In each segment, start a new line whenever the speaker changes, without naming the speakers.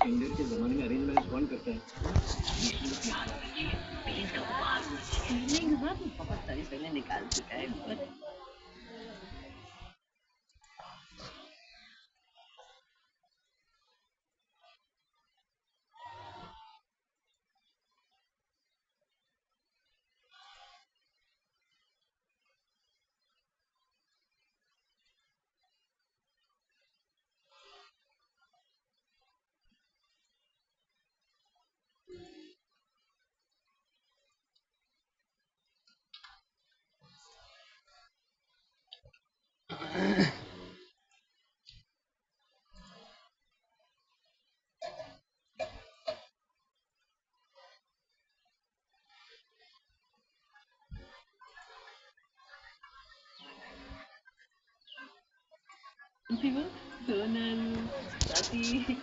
Indian के जमाने में अरेंज मैरिज कौन करता है?
फीलिंग हाँ तो बहुत सारी फिल्में निकाल चुका है पर people Donald Tati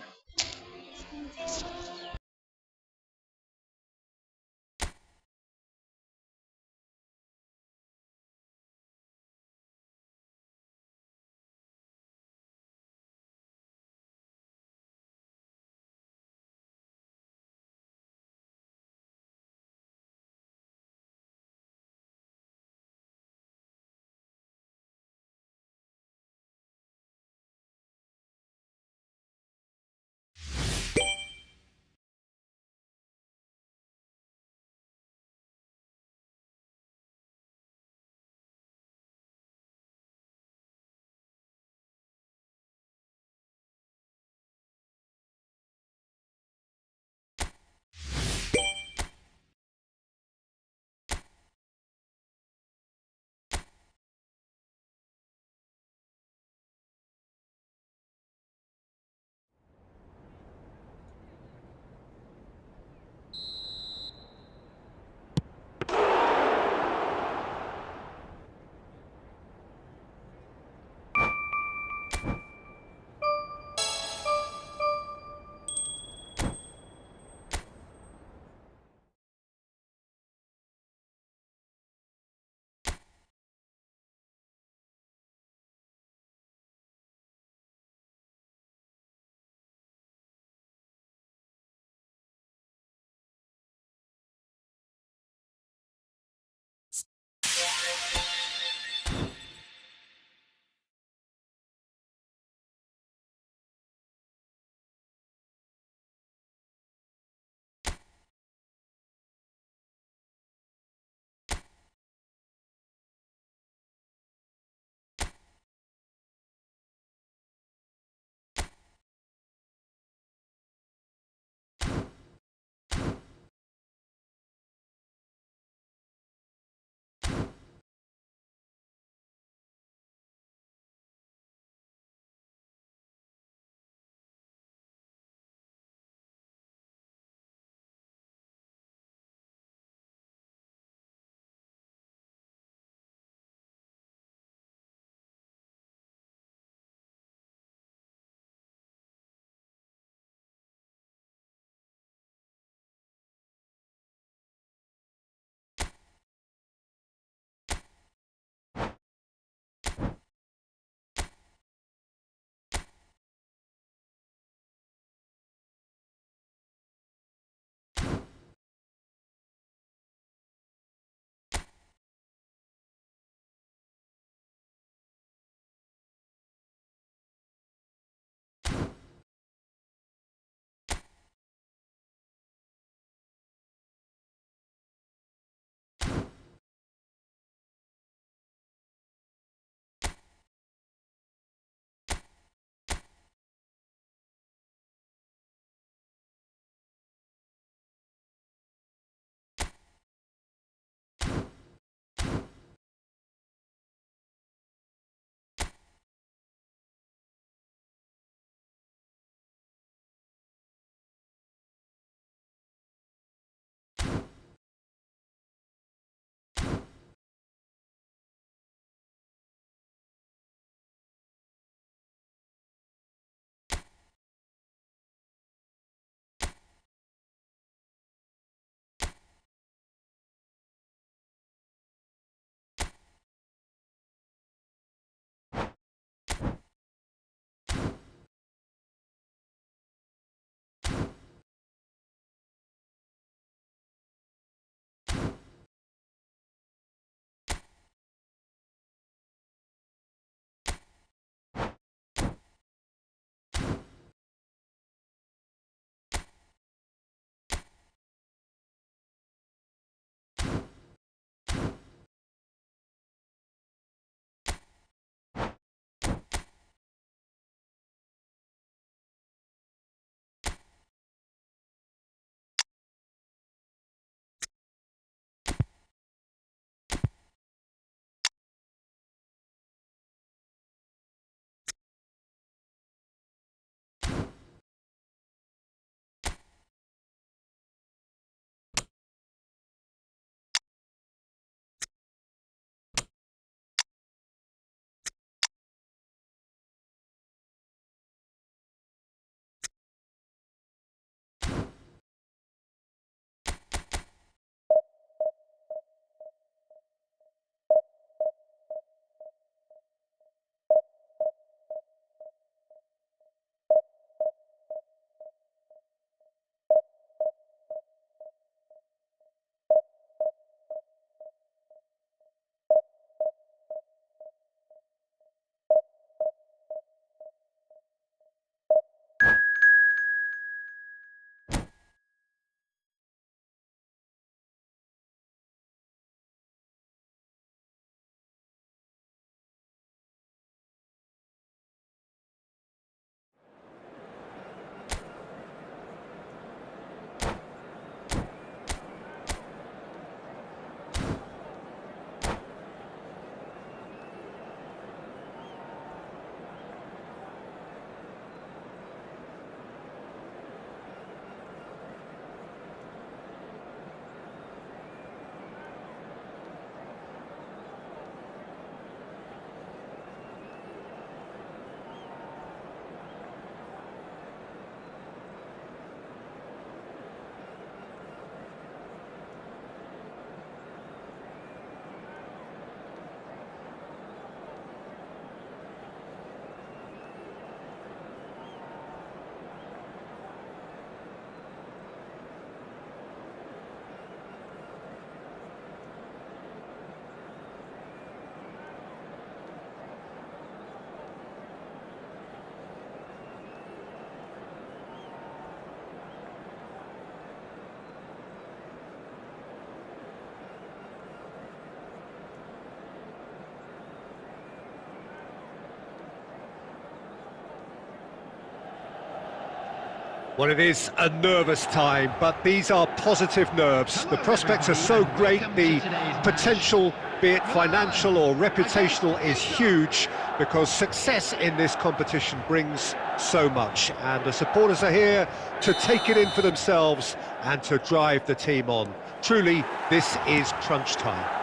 Well, it is a nervous time, but these are positive nerves. The prospects are so great, the potential, be it financial or reputational, is huge, because success in this competition brings so much, and the supporters are here to take it in for themselves and to drive the team on. Truly, this is crunch time.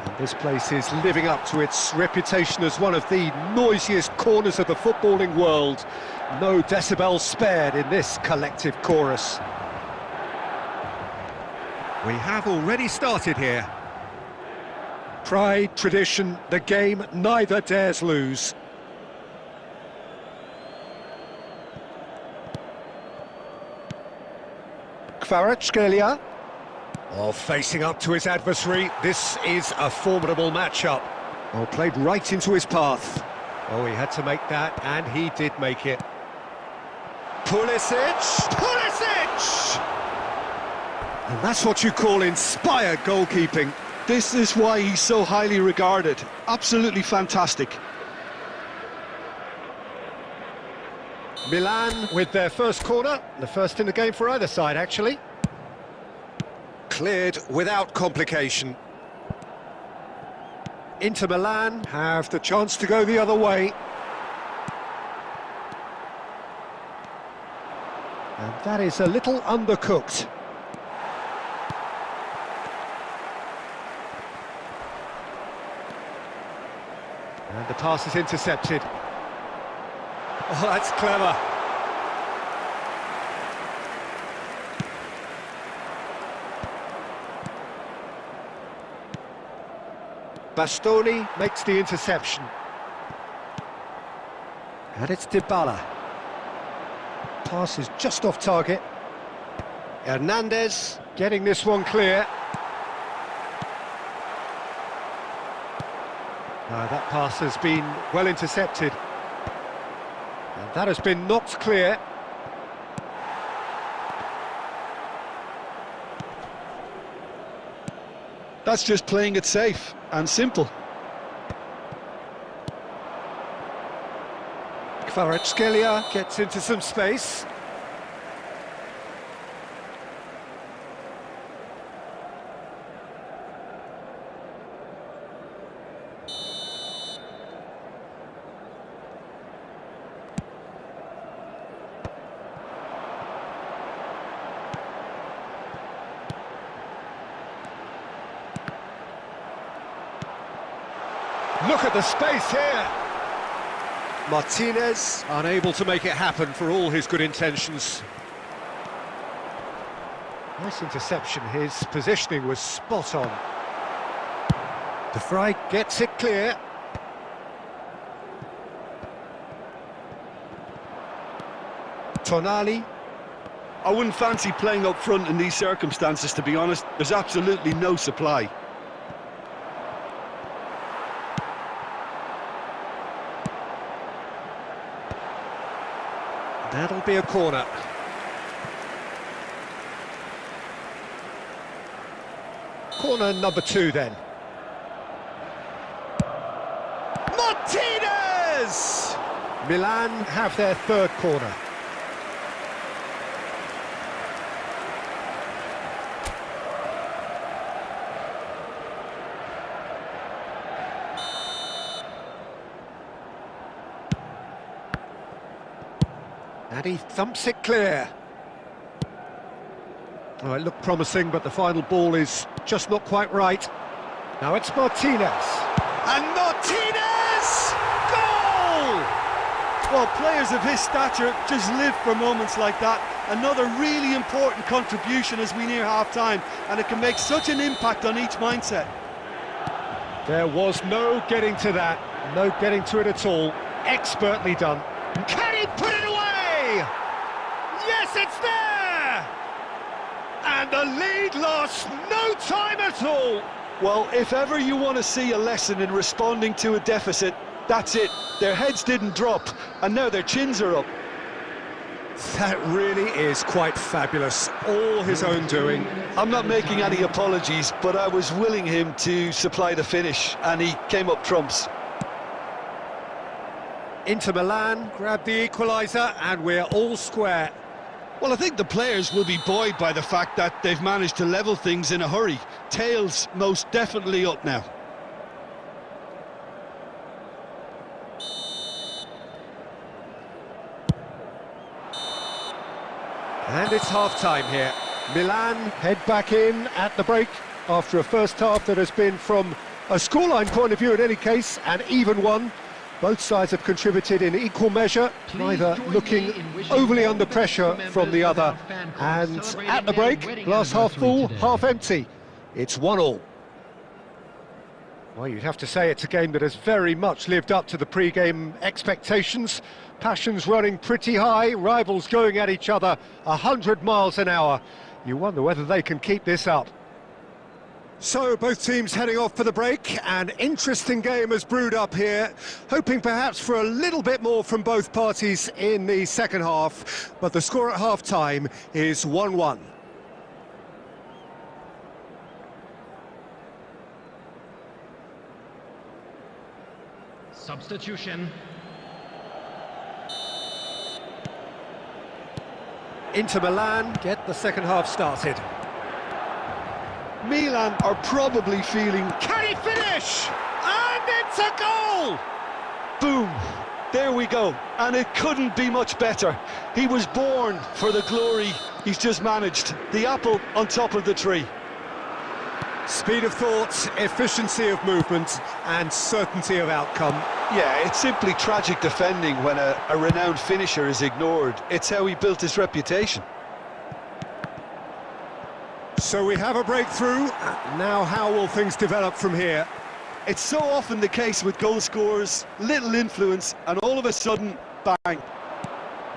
And this place is living up to its reputation as one of the noisiest corners of the footballing world. No decibels spared in this collective chorus. We have already started here. Pride, tradition, the game neither dares lose. Kvaratskhelia. Oh, facing up to his adversary, this is a formidable matchup. Oh, played right into his path. Oh, he had to make that, and he did make it. Pulisic! Pulisic! And that's what you call inspired goalkeeping.
This is why he's so highly regarded. Absolutely fantastic.
Milan with their first corner, the first in the game for either side, actually. Cleared without complication. Inter Milan have the chance to go the other way. And that is a little undercooked. And the pass is intercepted. Oh, that's clever. Bastoni makes the interception. And it's Dybala. Pass is just off target. Hernandez getting this one clear. That pass has been well intercepted. And that has been knocked clear.
That's just playing it safe and simple.
Kvaratskhelia gets into some space. Look at the space here. Martinez unable to make it happen for all his good intentions. Nice interception, his positioning was spot on. De Vrij gets it clear. Tonali.
I wouldn't fancy playing up front in these circumstances, to be honest. There's absolutely no supply.
That'll be a corner. Corner number 2 then. Martinez! Milan have their third corner. And he thumps it clear. Oh, it looked promising, but the final ball is just not quite right. Now it's Martinez. And Martinez! Goal!
Well, players of his stature just live for moments like that. Another really important contribution as we near half-time, and it can make such an impact on each mindset.
There was no getting to that, no getting to it at all. Expertly done. Can he put it away? Yes, it's there! And the lead lost no time at all.
Well, if ever you want to see a lesson in responding to a deficit, that's it. Their heads didn't drop, and now their chins are up.
That really is quite fabulous. All his own doing.
I'm not making any apologies, but I was willing him to supply the finish, and he came up trumps.
Inter Milan grab the equaliser and we're all square.
Well, I think the players will be buoyed by the fact that they've managed to level things in a hurry. Tails most definitely up now.
And it's half-time here. Milan head back in at the break after a first half that has been, from a scoreline point of view in any case, an even one. Both sides have contributed in equal measure, neither looking overly under pressure from the other. And at the break, glass half full, half empty. It's 1-1. Well, you'd have to say it's a game that has very much lived up to the pre-game expectations. Passions running pretty high, rivals going at each other 100 miles an hour. You wonder whether they can keep this up. So, both teams heading off for the break. An interesting game has brewed up here, hoping perhaps for a little bit more from both parties in the second half, but the score at half-time is 1-1.
Substitution.
Inter Milan get the second half started.
Milan are probably feeling...
Can he finish? And it's a goal!
Boom! There we go. And it couldn't be much better. He was born for the glory he's just managed. The apple on top of the tree.
Speed of thought, efficiency of movement, and certainty of outcome.
Yeah, it's simply tragic defending when a renowned finisher is ignored. It's how he built his reputation.
So we have a breakthrough. Now how will things develop from here?
It's so often the case with goal scorers, little influence, and all of a sudden, bang.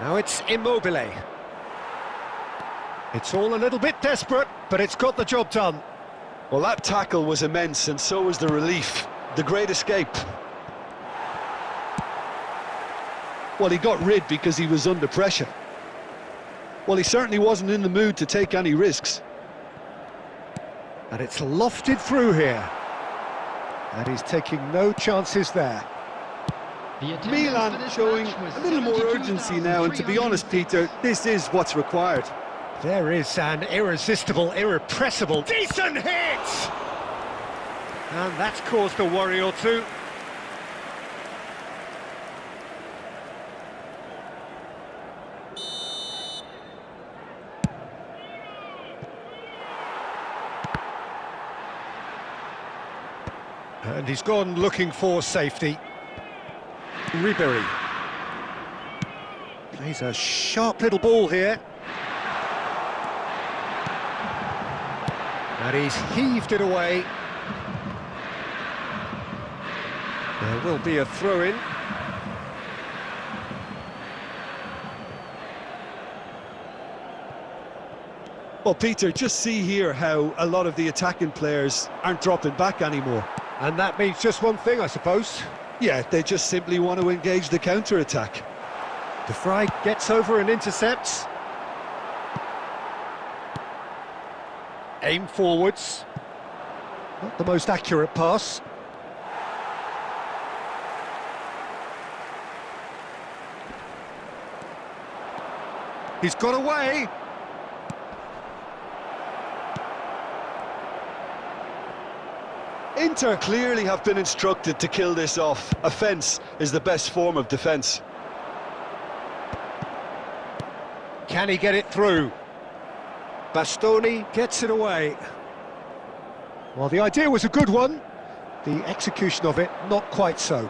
Now it's Immobile. It's all a little bit desperate, but it's got the job done.
Well, that tackle was immense, and so was the relief. The great escape. Well, he got rid because he was under pressure. Well, he certainly wasn't in the mood to take any risks.
And it's lofted through here. And he's taking no chances there.
Milan showing a little more urgency now, and to be honest, Peter, this is what's required.
There is an irresistible, irrepressible, decent hit! And that's caused a worry or two. And he's gone looking for safety. Ribery plays a sharp little ball here. And he's heaved it away. There will be a throw-in.
Well, Peter, just see here how a lot of the attacking players aren't dropping back anymore.
And that means just one thing, I suppose.
Yeah, they just simply want to engage the counter-attack.
De Vrij gets over and intercepts. Aim forwards. Not the most accurate pass. He's got away.
Inter clearly have been instructed to kill this off. Offence is the best form of defence.
Can he get it through? Bastoni gets it away. Well, the idea was a good one. The execution of it, not quite so.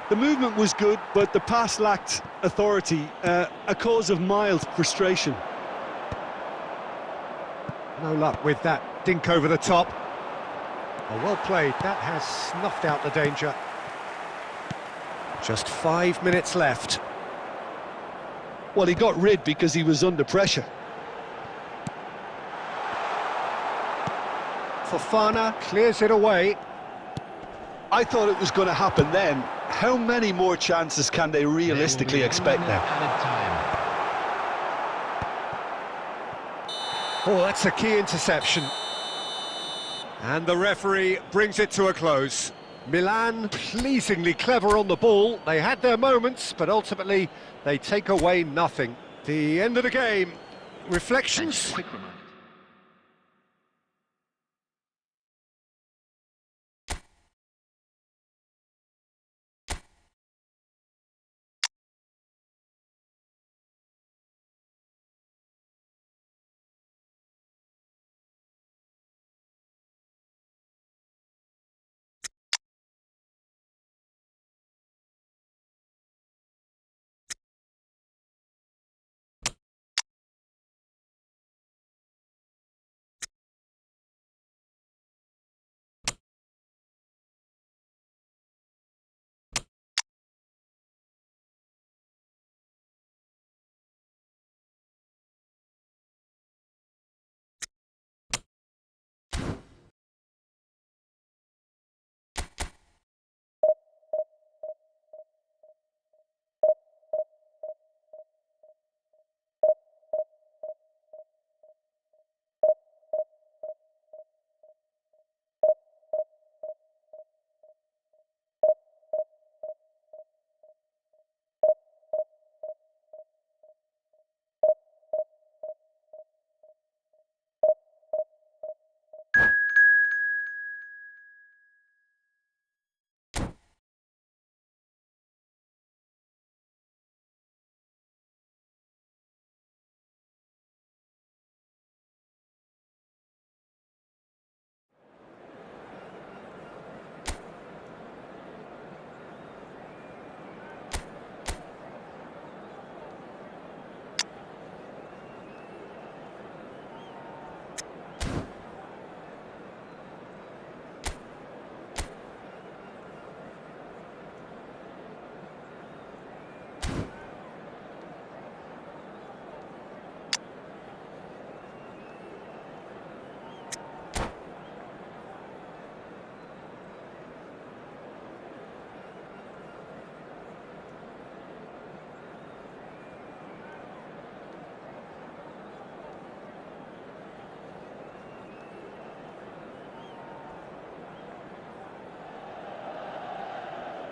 The movement was good, but the pass lacked authority, a cause of mild frustration.
No luck with that dink over the top. Oh, well played. That has snuffed out the danger. Just 5 minutes left.
Well, he got rid because he was under pressure.
Fofana clears it away.
I thought it was going to happen then. How many more chances can they realistically expect now?
Oh, that's a key interception. And the referee brings it to a close. Milan pleasingly clever on the ball. They had their moments, but ultimately they take away nothing. The end of the game. Reflections?
Quick reminder.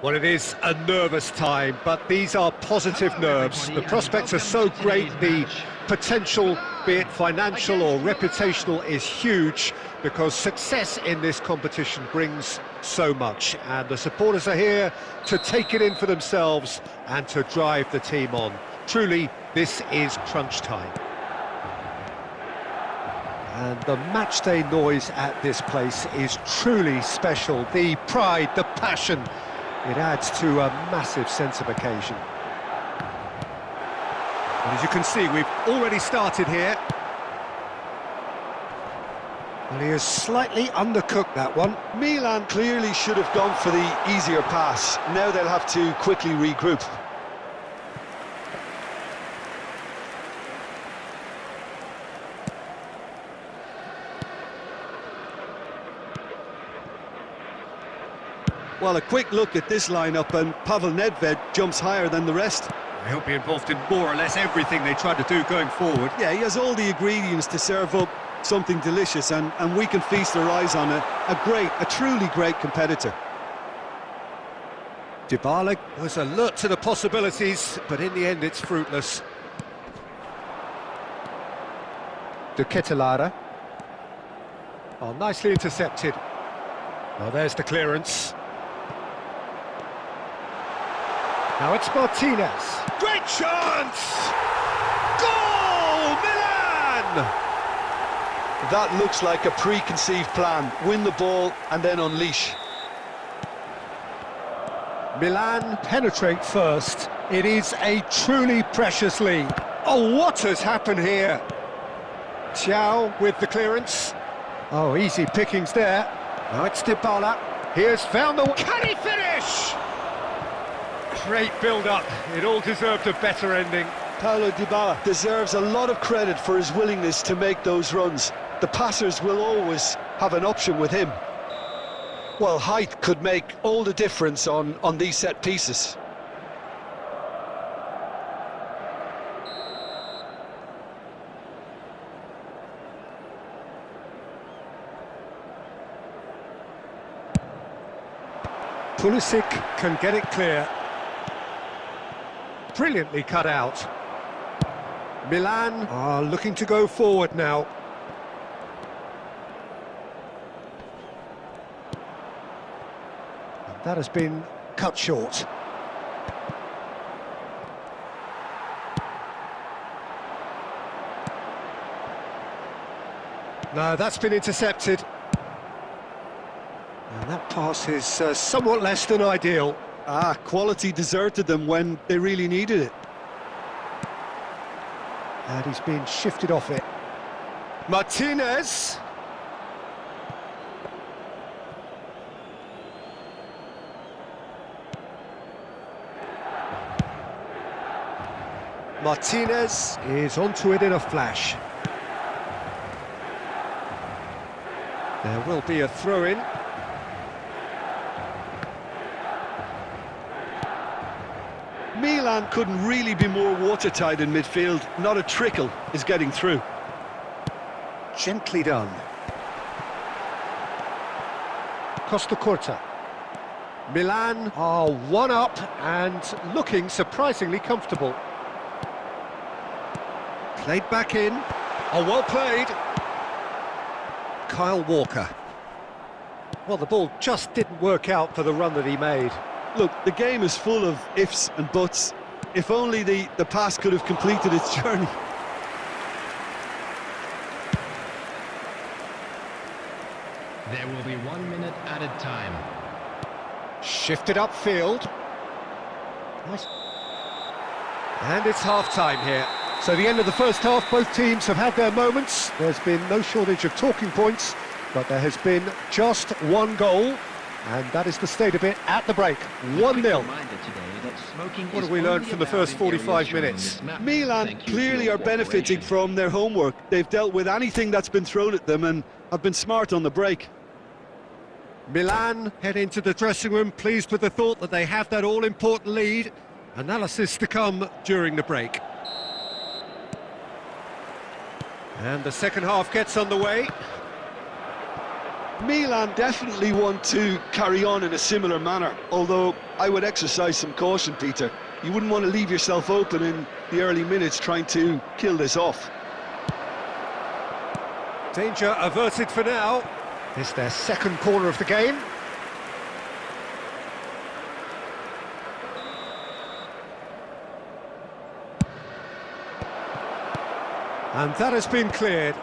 Well, it is a nervous time, but these are positive nerves. The prospects are so great, the potential, be it financial or reputational, is huge because success in this competition brings so much. And the supporters are here to take it in for themselves and to drive the team on. Truly, this is crunch time. And the matchday noise at this place is truly special. The pride, the passion. It adds to a massive sense of occasion. And as you can see, we've already started here. Well, he has slightly undercooked that one.
Milan clearly should have gone for the easier pass. Now they'll have to quickly regroup. Well, a quick look at this lineup, and Pavel Nedved jumps higher than the rest.
He'll be involved in more or less everything they try to do going forward.
Yeah, he has all the ingredients to serve up something delicious, and we can feast our eyes on a truly great competitor.
Dybala was alert to the possibilities, but in the end it's fruitless. De Ketelaere. Oh, nicely intercepted. Well, there's the clearance. Now it's Martinez. Great chance! Goal! Milan!
That looks like a preconceived plan. Win the ball and then unleash.
Milan penetrate first. It is a truly precious lead. Oh, what has happened here? Thiaw with the clearance. Oh, easy pickings there. Now it's Dybala. He has found the... Can he finish? Great build-up. It all deserved a better ending.
Paulo Dybala deserves a lot of credit for his willingness to make those runs. The passers will always have an option with him. Well, height could make all the difference on these set pieces.
Pulisic can get it clear. Brilliantly cut out. Milan are looking to go forward now. And that has been cut short. No, that's been intercepted. And that pass is somewhat less than ideal.
Quality deserted them when they really needed it.
And he's been shifted off it. Martinez. Martinez is onto it in a flash. There will be a throw-in.
Milan couldn't really be more watertight in midfield. Not a trickle is getting through.
Gently done. Costa Curta. Milan are one up and looking surprisingly comfortable. Played back in. Oh, well played. Kyle Walker. Well, the ball just didn't work out for the run that he made.
Look, the game is full of ifs and buts. If only the pass could have completed its journey.
There will be 1 minute added time.
Shifted upfield. Nice. And it's half-time here. So the end of the first half, both teams have had their moments. There's been no shortage of talking points, but there has been just one goal, and that is the state of it at the break. 1-0. What have we learned from the first 45 minutes?
Milan clearly are benefiting from their homework. They've dealt with anything that's been thrown at them and have been smart on the break.
Milan head into the dressing room pleased with the thought that they have that all-important lead. Analysis to come during the break. And the second half gets underway.
Milan definitely want to carry on in a similar manner, although I would exercise some caution, Peter. You wouldn't want to leave yourself open in the early minutes trying to kill this off.
Danger averted for now. It's their second corner of the game. And that has been cleared.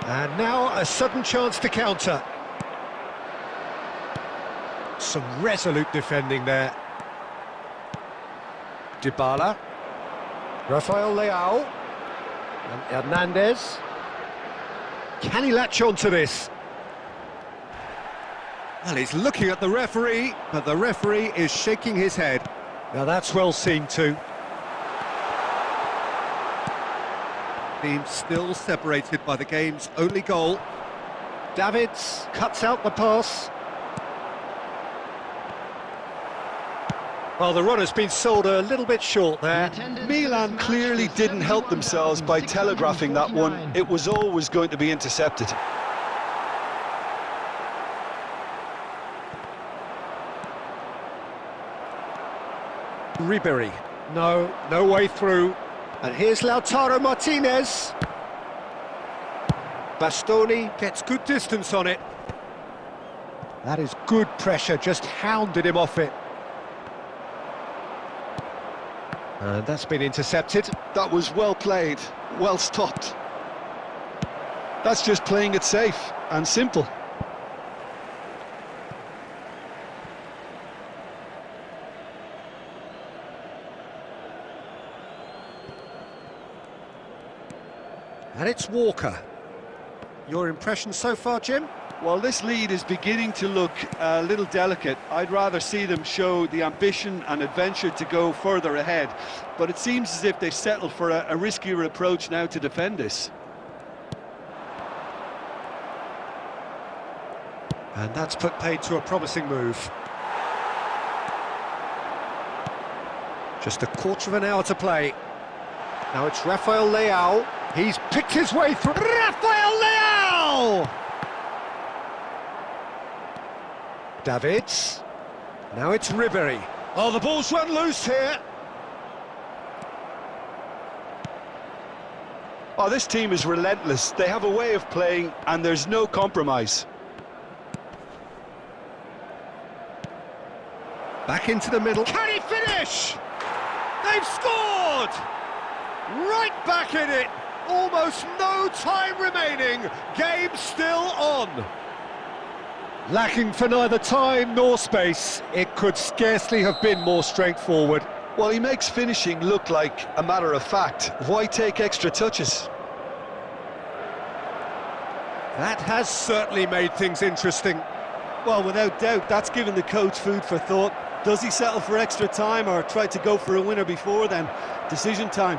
And now a sudden chance to counter. Some resolute defending there. Dybala. Rafael Leao. And Hernandez. Can he latch on to this? Well, he's looking at the referee, but the referee is shaking his head. Now that's well seen too. Team still separated by the game's only goal. Davids cuts out the pass. Well, the run has been sold a little bit short there.
Milan clearly didn't help themselves by telegraphing that one. It was always going to be intercepted.
Ribery, no way through. And here's Lautaro Martinez. Bastoni gets good distance on it. That is good pressure, just hounded him off it. And that's been intercepted.
That was well played, well stopped. That's just playing it safe and simple.
And it's Walker. Your impression so far, Jim?
Well, this lead is beginning to look a little delicate. I'd rather see them show the ambition and adventure to go further ahead. But it seems as if they settle for a riskier approach now to defend this.
And that's put paid to a promising move. Just a quarter of an hour to play. Now it's Rafael Leao. He's picked his way through. Rafael Leao! Davids. Now it's Ribery. Oh, the ball's run loose here.
Oh, this team is relentless. They have a way of playing, and there's no compromise.
Back into the middle. Can he finish? They've scored! Right back in it. Almost no time remaining. Game still on. Lacking for neither time nor space. It could scarcely have been more straightforward.
Well, he makes finishing look like a matter of fact. Why take extra touches?
That has certainly made things interesting.
Well, without doubt, that's given the coach food for thought. Does he settle for extra time or try to go for a winner before then? Decision time.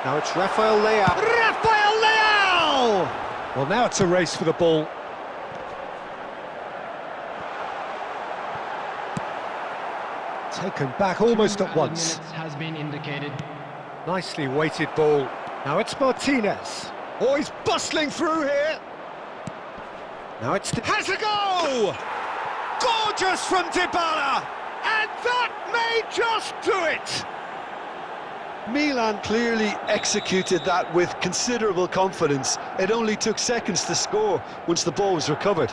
Now it's Rafael Leao. Rafael Leao! Well, now it's a race for the ball. Taken back almost at once.
Has been indicated.
Nicely weighted ball. Now it's Martinez. Oh, he's bustling through here. Now it's... Has a go! Gorgeous from Dybala! And that may just do it!
Milan clearly executed that with considerable confidence. It only took seconds to score once the ball was recovered.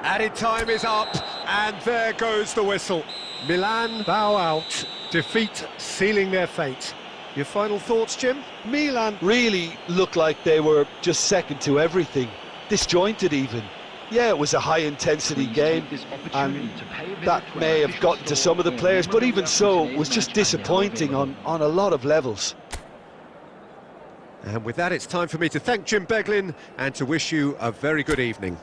Added time is up, and there goes the whistle. Milan bow out, defeat sealing their fate. Your final thoughts, Jim?
Milan really looked like they were just second to everything, disjointed even. Yeah, it was a high-intensity game, and that may have gotten to some of the players, but even so, it was just disappointing on a lot of levels.
And with that, it's time for me to thank Jim Beglin and to wish you a very good evening.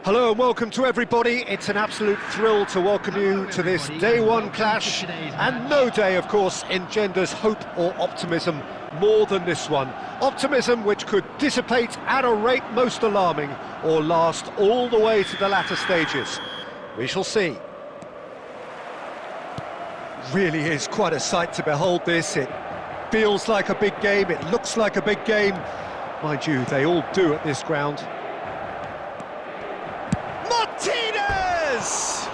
Hello and welcome to everybody. It's an absolute thrill to welcome you to this day one clash, and no day, of course, engenders hope or optimism more than this one. Optimism which could dissipate at a rate most alarming or last all the way to the latter stages. We shall see. Really is quite a sight to behold this. It feels like a big game, it looks like a big game. Mind you, they all do at this ground.
Martinez!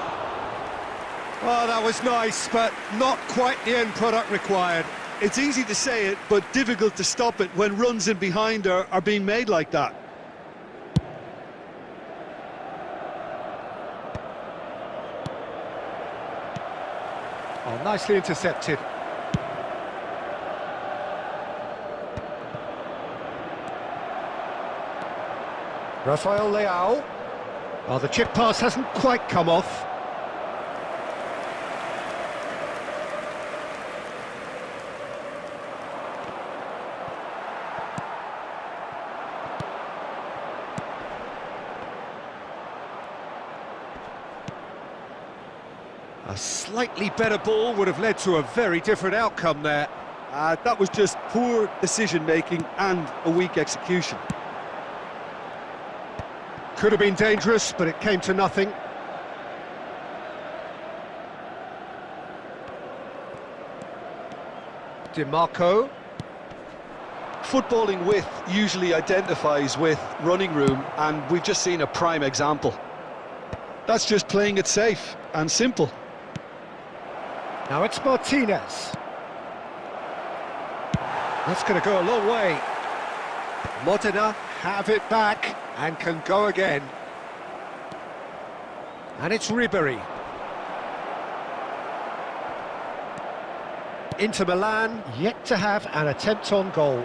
Oh, that was nice, but not quite the end product required. It's easy to say it, but difficult to stop it when runs in behind are being made like that.
Oh, nicely intercepted. Rafael Leao. Oh, the chip pass hasn't quite come off. A slightly better ball would have led to a very different outcome there.
That was just poor decision-making and a weak execution.
Could have been dangerous, but it came to nothing. DiMarco.
Footballing width usually identifies with running room, and we've just seen a prime example. That's just playing it safe and simple.
Now it's Martinez. That's going to go a long way. Modena have it back and can go again. And it's Ribery. Inter Milan yet to have an attempt on goal.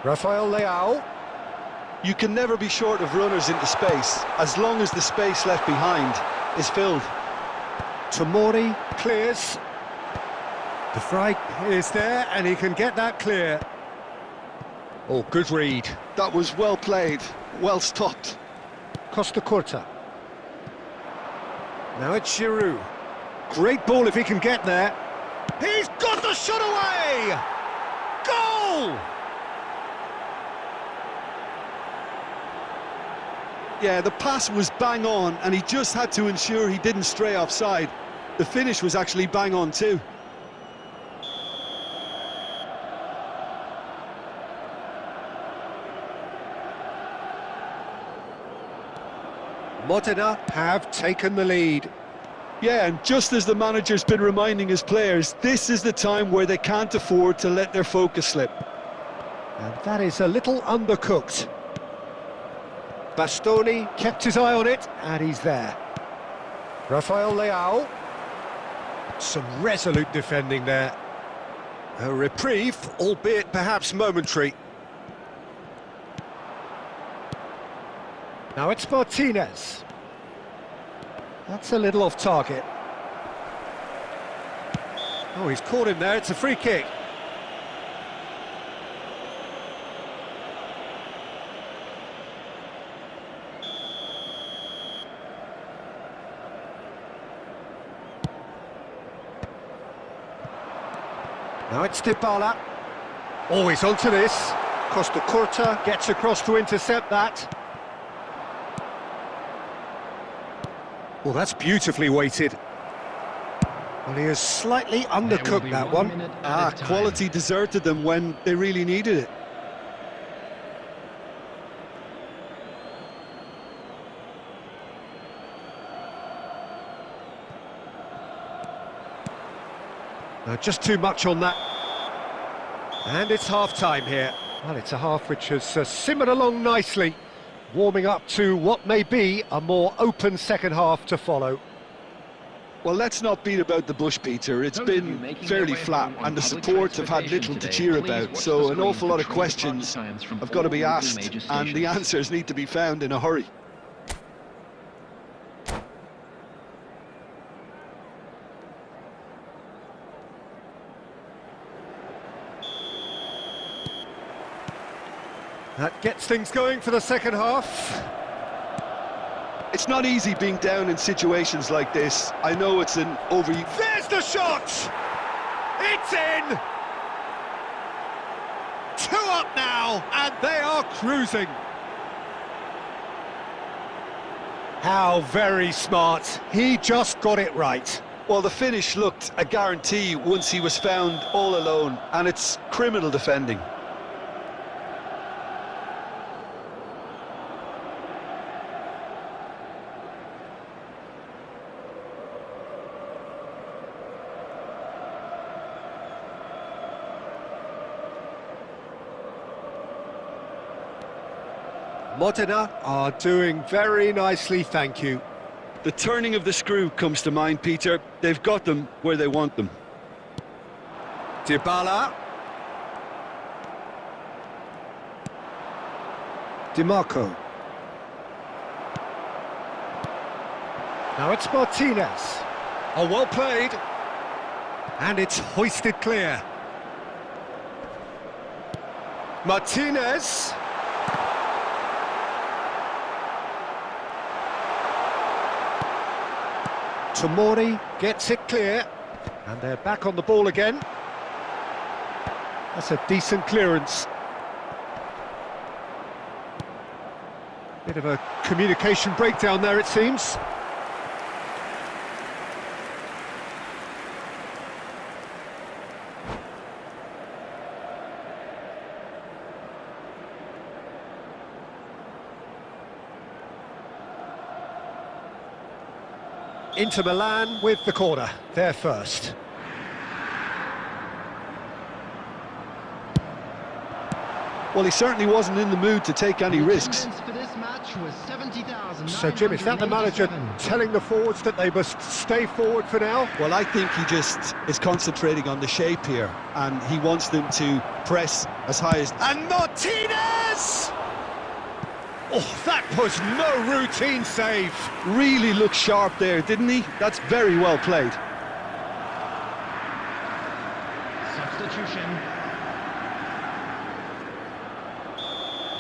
Rafael Leao.
You can never be short of runners into space, as long as the space left behind is filled.
Tomori clears. De Vrij is there and he can get that clear. Oh, good read.
That was well played, well stopped.
Costa Curta. Now it's Giroud. Great ball if he can get there. He's got the shot away! Goal!
Yeah, the pass was bang on, and he just had to ensure he didn't stray offside. The finish was actually bang on too.
Modena have taken the lead.
Yeah, and just as the manager's been reminding his players, this is the time where they can't afford to let their focus slip.
And that is a little undercooked. Bastoni kept his eye on it, and he's there. Rafael Leao. Some resolute defending there. A reprieve, albeit perhaps momentary. Now it's Martinez. That's a little off target. Oh, he's caught him there, it's a free kick. Now it's Dybala. Oh, he's onto this. Costa Curta gets across to intercept that. Well, that's beautifully weighted. Well, he has slightly undercooked that one.
Quality deserted them when they really needed it.
No, just too much on that. And it's half-time here. Well, it's a half which has simmered along nicely, warming up to what may be a more open second half to follow.
Well, let's not beat about the bush, Peter. It's been fairly flat, and the supports have had little to cheer about, so an awful lot of questions have got to be asked, and the answers need to be found in a hurry.
That gets things going for the second half.
It's not easy being down in situations like this. I know it's an
There's the shot! It's in! 2 up now, and they are cruising. How very smart. He just got it right.
Well, the finish looked a guarantee once he was found all alone, and it's criminal defending.
Modena are doing very nicely, thank you.
The turning of the screw comes to mind, Peter. They've got them where they want them.
Dybala. DiMarco. Now it's Martinez. Oh, well played. And it's hoisted clear. Martinez. Tomori gets it clear, and they're back on the ball again. That's a decent clearance. Bit of a communication breakdown there, it seems. Inter Milan with the corner, they're first.
Well, he certainly wasn't in the mood to take any risks.
So, Jim, is that the manager telling the forwards that they must stay forward for now?
Well, I think he just is concentrating on the shape here, and he wants them to press as high as...
And Martinez! Oh, that was no routine save.
Really looked sharp there, didn't he? That's very well played.
Substitution.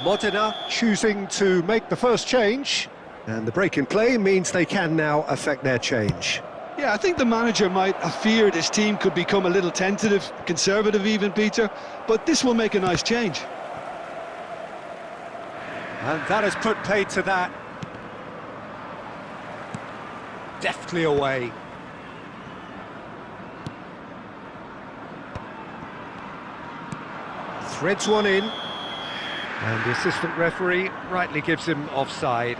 Modena choosing to make the first change, and the break in play means they can now affect their change.
Yeah, I think the manager might have feared his team could become a little tentative, conservative even, Peter, but this will make a nice change.
And that has put paid to that. Deftly away. Threads one in. And the assistant referee rightly gives him offside.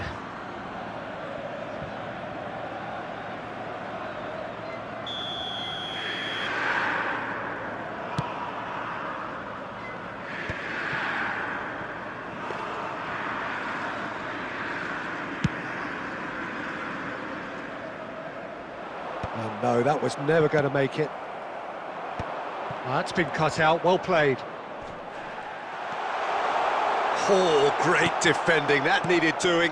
Oh no, that was never going to make it. That's been cut out, well played. Oh, great defending, that needed doing.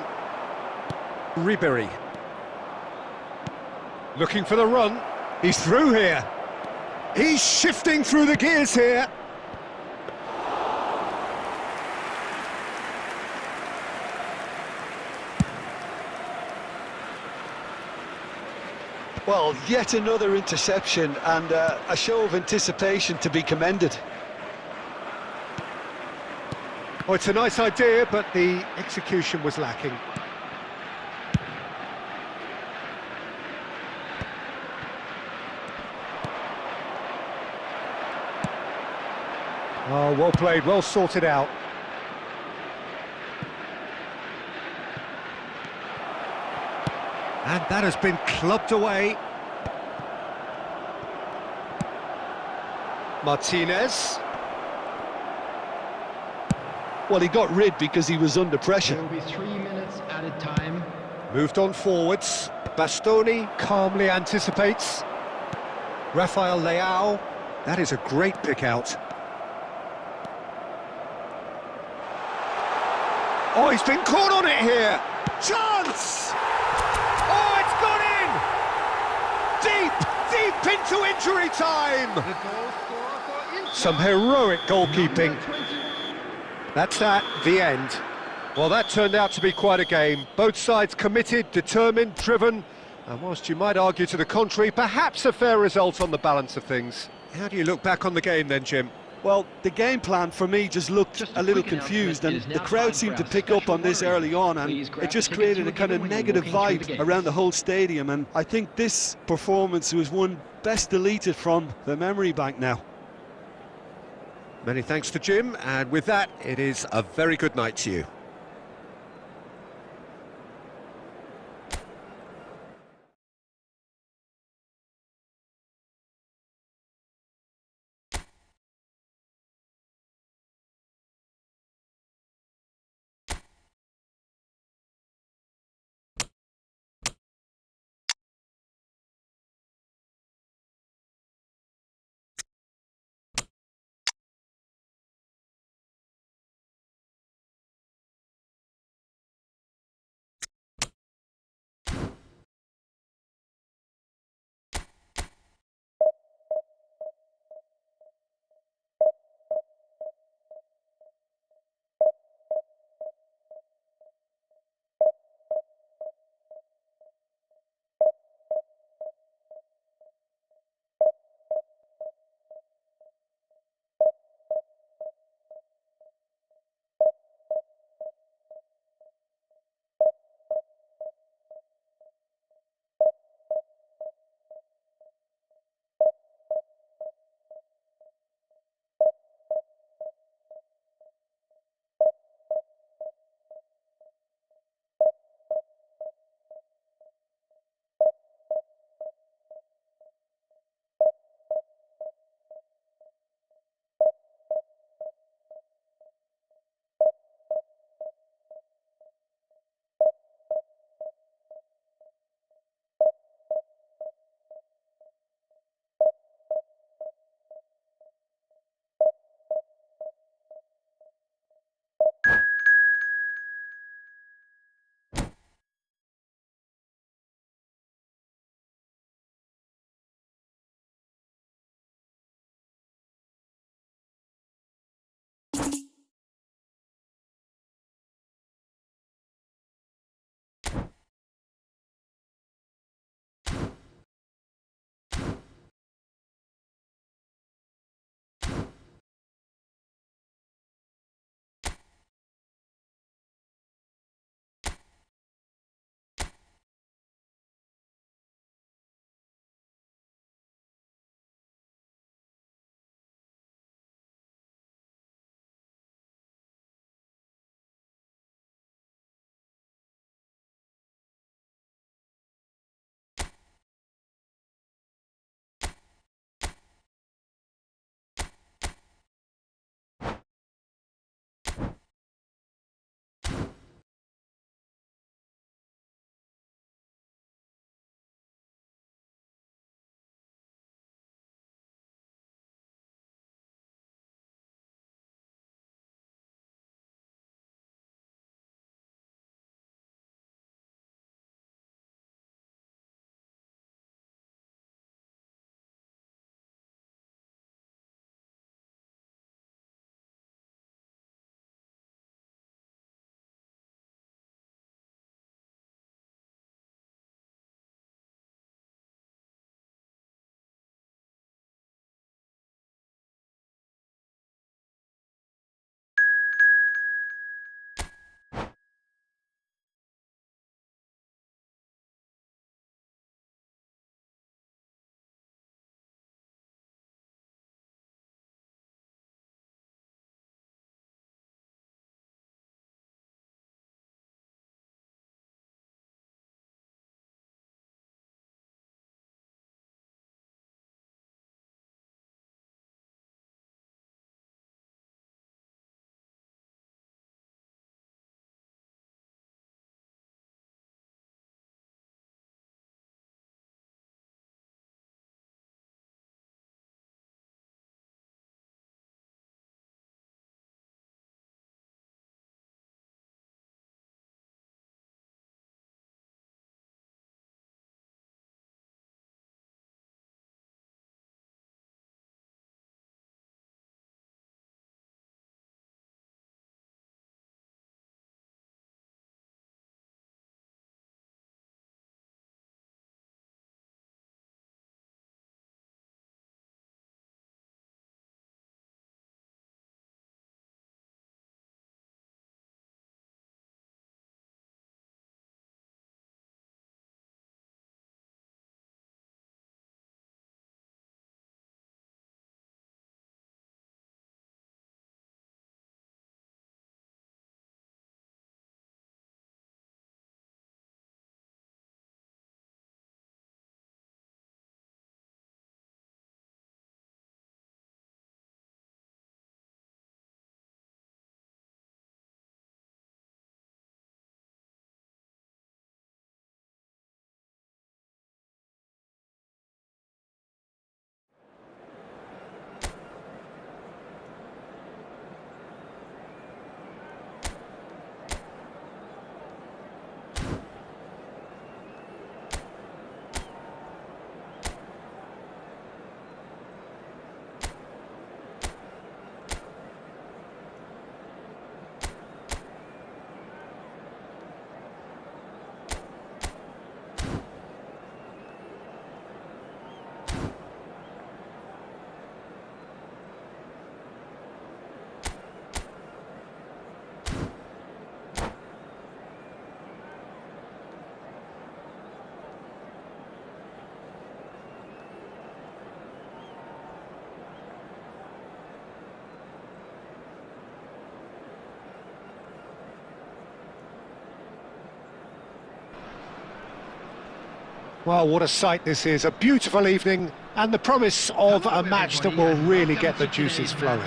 Ribery. Looking for the run. He's through here. He's shifting through the gears here.
Well, yet another interception and a show of anticipation to be commended.
Oh, it's a nice idea, but the execution was lacking. Oh, well played, well sorted out. And that has been clubbed away. Martinez.
Well, he got rid because he was under pressure.
There will be 3 minutes added time.
Moved on forwards. Bastoni calmly anticipates. Rafael Leao. That is a great pick out. Oh, he's been caught on it here. Chance! Oh, it's gone in! Deep into injury time!
The goal scorer for Inter.
Some heroic goalkeeping. That's that, the end. Well, that turned out to be quite a game. Both sides committed, determined, driven, and whilst you might argue to the contrary, perhaps a fair result on the balance of things. How do you look back on the game then, Jim?
Well, the game plan for me just looked a little confused, and the crowd seemed to pick up on this early on, and it just created a kind of negative vibe around the whole stadium, and I think this performance was one best deleted from the memory bank now.
Many thanks to Jim, and with that, it is a very good night to you. Well, what a sight this is, a beautiful evening, and the promise of a match that will really get the juices flowing.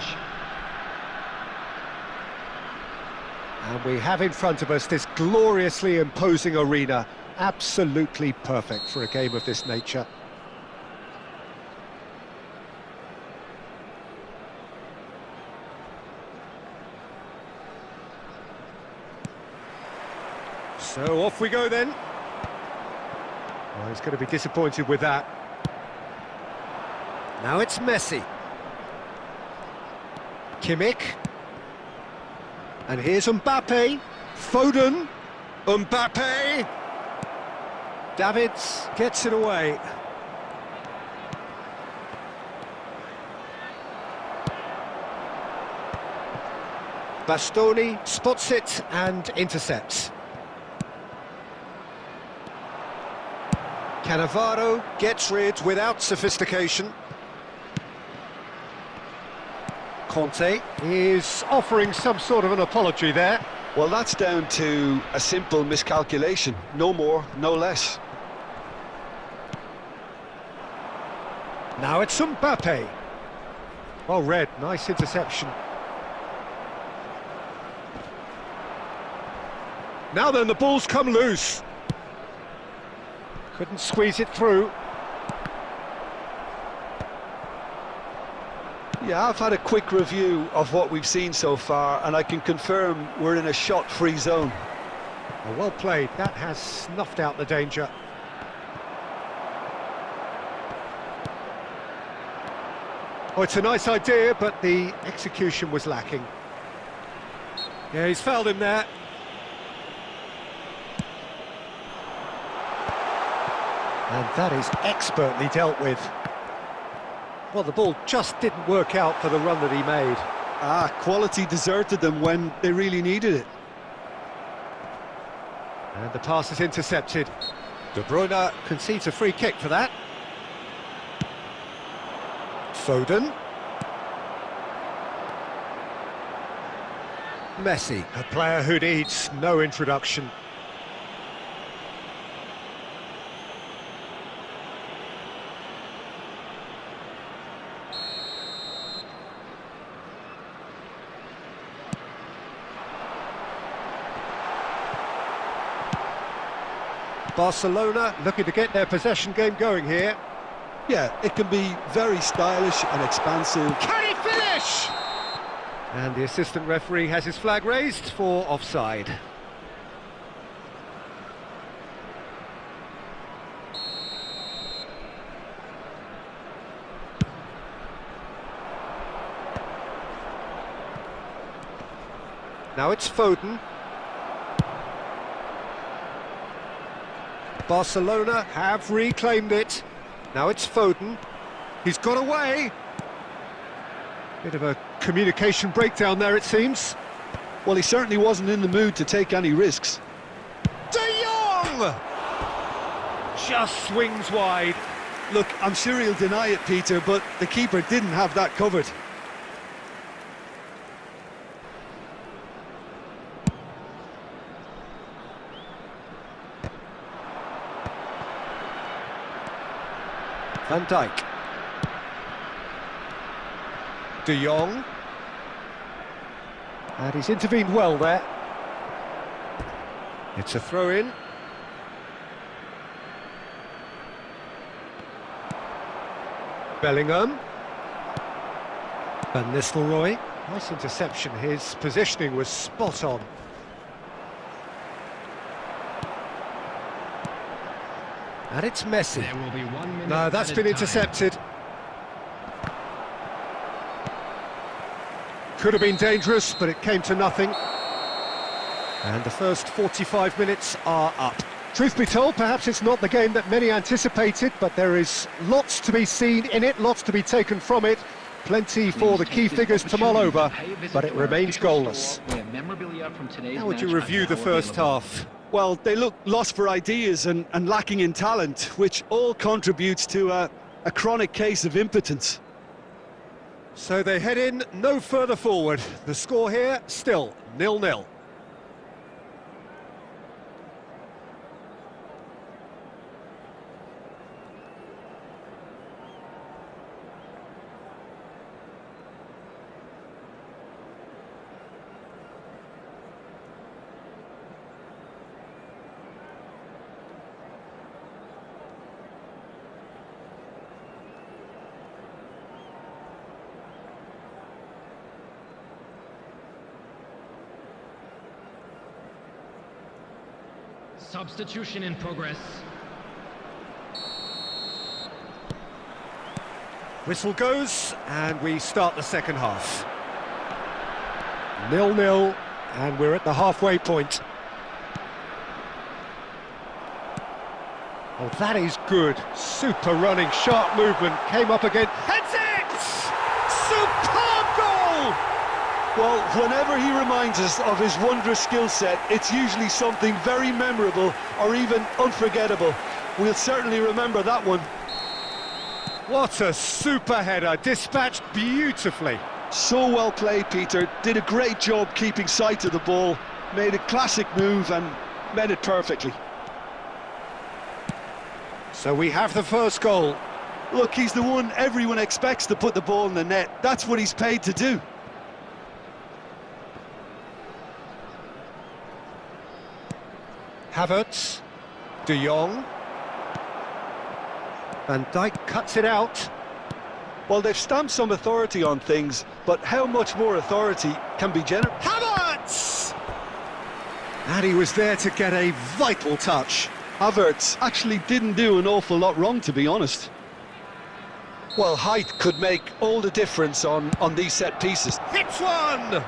And we have in front of us this gloriously imposing arena, absolutely perfect for a game of this nature. So off we go then. Well, he's going to be disappointed with that. Now it's Messi. Kimmich. And here's Mbappe. Foden. Mbappe. Davids gets it away. Bastoni spots it and intercepts. Cannavaro gets rid without sophistication. Conte is offering some sort of an apology there.
Well, that's down to a simple miscalculation. No more, no less.
Now it's Mbappe. Well read, nice interception. Now then, the ball's come loose. Couldn't squeeze it through.
Yeah, I've had a quick review of what we've seen so far, and I can confirm we're in a shot-free zone.
Well played, that has snuffed out the danger. Oh, it's a nice idea, but the execution was lacking. Yeah, he's fouled him there. And that is expertly dealt with. Well, the ball just didn't work out for the run that he made.
Quality deserted them when they really needed it.
And the pass is intercepted. De Bruyne concedes a free kick for that. Foden. Messi, a player who needs no introduction. Barcelona looking to get their possession game going here.
Yeah, it can be very stylish and expansive.
Can he finish? And the assistant referee has his flag raised for offside. Now it's Foden. Barcelona have reclaimed it. Now it's Foden. He's got away. Bit of a communication breakdown there, it seems.
Well, he certainly wasn't in the mood to take any risks.
De Jong! Just swings wide.
Look, I'm sure he'll deny it, Peter, but the keeper didn't have that covered.
Van Dijk. De Jong. And he's intervened well there. It's a throw-in. Bellingham. Van Nistelrooy. Nice interception. His positioning was spot on. And it's Messi.
There will be 1 minute.
No, that's been intercepted. Could have been dangerous, but it came to nothing. And the first 45 minutes are up. Truth be told, perhaps it's not the game that many anticipated, but there is lots to be seen in it, lots to be taken from it. Plenty for the key figures to mull over, but it remains goalless. How would you review the first half?
Well, they look lost for ideas and lacking in talent, which all contributes to a chronic case of impotence.
So they head in no further forward. The score here, still 0-0.
Substitution in progress.
Whistle goes, and we start the second half. 0-0, and we're at the halfway point. Oh, that is good. Super running, sharp movement, came up again. Heads it! Superb goal!
Well, whenever he reminds us of his wondrous skill set, it's usually something very memorable or even unforgettable. We'll certainly remember that one.
What a super header, dispatched beautifully.
So well played, Peter. Did a great job keeping sight of the ball, made a classic move and made it perfectly.
So we have the first goal.
Look, he's the one everyone expects to put the ball in the net. That's what he's paid to do.
Havertz, De Jong. Van Dijk cuts it out.
Well, they've stamped some authority on things, but how much more authority can be generated?
Havertz! And he was there to get a vital touch.
Havertz actually didn't do an awful lot wrong, to be honest. Well, height could make all the difference on these set pieces.
Hits one!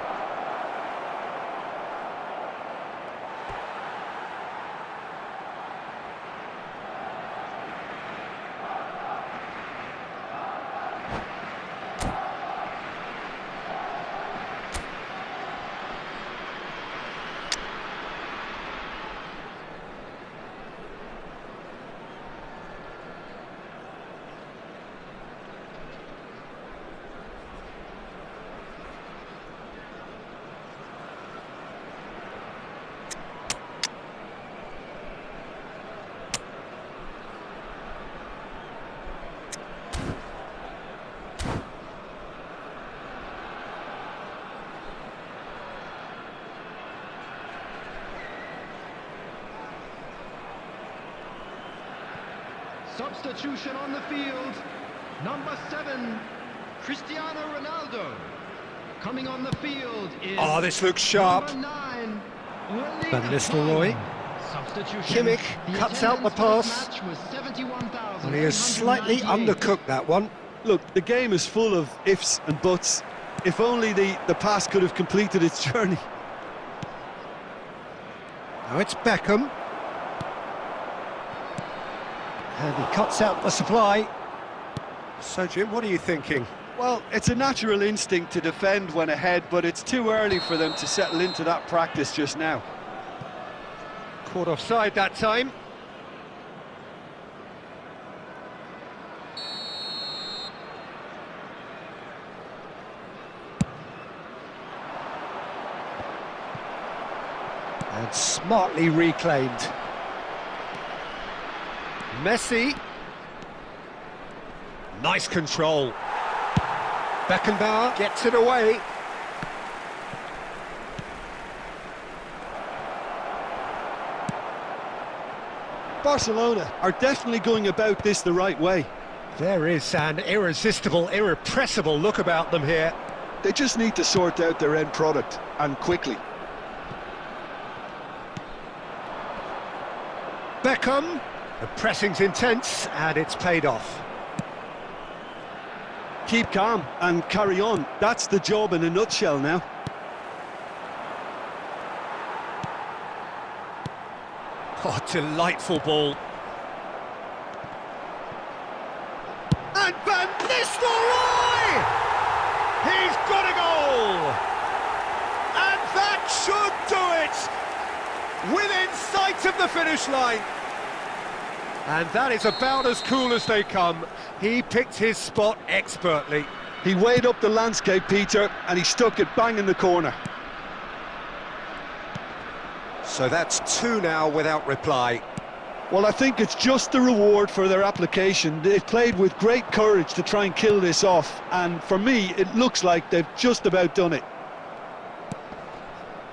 Substitution on the field. Number 7, Cristiano Ronaldo. Coming on the field is...
Oh, this looks sharp.
Number 9,
Van Nistelrooy.
Substitution.
Kimmich cuts out the pass. And he has slightly undercooked that one.
Look, the game is full of ifs and buts. If only the pass could have completed its journey.
Now it's Beckham. And he cuts out the supply. So, Jim, what are you thinking?
Well, it's a natural instinct to defend when ahead, but it's too early for them to settle into that practice just now.
Caught offside that time. And smartly reclaimed. Messi. Nice control. Beckenbauer gets it away.
Barcelona are definitely going about this the right way.
There is an irresistible, irrepressible look about them here.
They just need to sort out their end product, and quickly.
Beckham. The pressing's intense, and it's paid off.
Keep calm and carry on. That's the job in a nutshell now.
Oh, delightful ball. And Van Nistelrooy! He's got a goal! And that should do it! Within sight of the finish line. And that is about as cool as they come. He picked his spot expertly.
He weighed up the landscape, Peter, and he stuck it bang in the corner.
So that's 2 now without reply.
Well, I think it's just the reward for their application. They've played with great courage to try and kill this off, and for me, it looks like they've just about done it.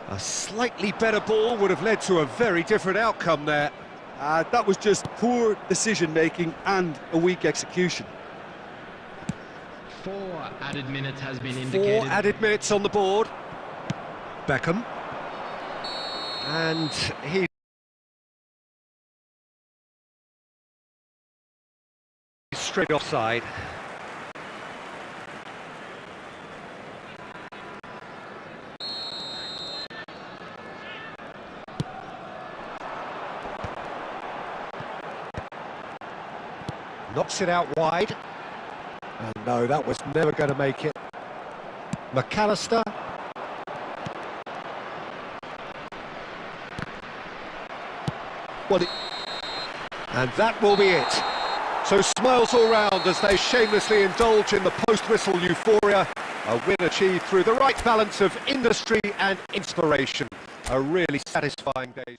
A slightly better ball would have led to a very different outcome there.
That was just poor decision-making and a weak execution.
4 added minutes has been indicated.
4 added minutes on the board. Beckham. And he straight offside. Knocks it out wide. And no, that was never going to make it. McAllister. And that will be it. So smiles all round as they shamelessly indulge in the post-whistle euphoria. A win achieved through the right balance of industry and inspiration. A really satisfying day.